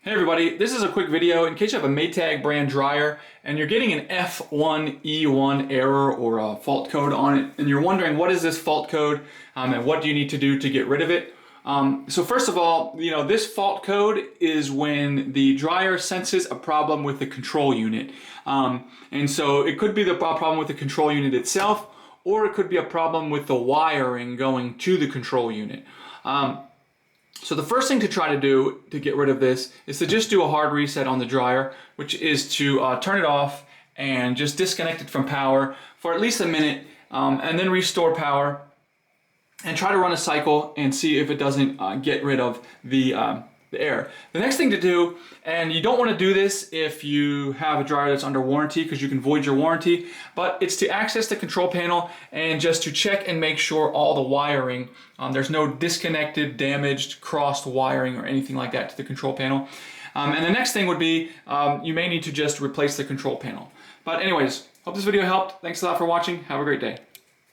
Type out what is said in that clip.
Hey everybody, this is a quick video in case you have a Maytag brand dryer and you're getting an F1E1 error or a fault code on it and you're wondering what is this fault code and what do you need to do to get rid of it. So first of all, this fault code is when the dryer senses a problem with the control unit. And so it could be the problem with the control unit itself, or it could be a problem with the wiring going to the control unit. So the first thing to try to do to get rid of this is to just do a hard reset on the dryer, which is to turn it off and just disconnect it from power for at least a minute, and then restore power and try to run a cycle and see if it doesn't get rid of the error. The next thing to do, and you don't want to do this if you have a dryer that's under warranty because you can void your warranty, but it's to access the control panel and just to check and make sure all the wiring, there's no disconnected, damaged, crossed wiring or anything like that to the control panel. And the next thing would be, you may need to just replace the control panel. But anyways, hope this video helped. Thanks a lot for watching. Have a great day.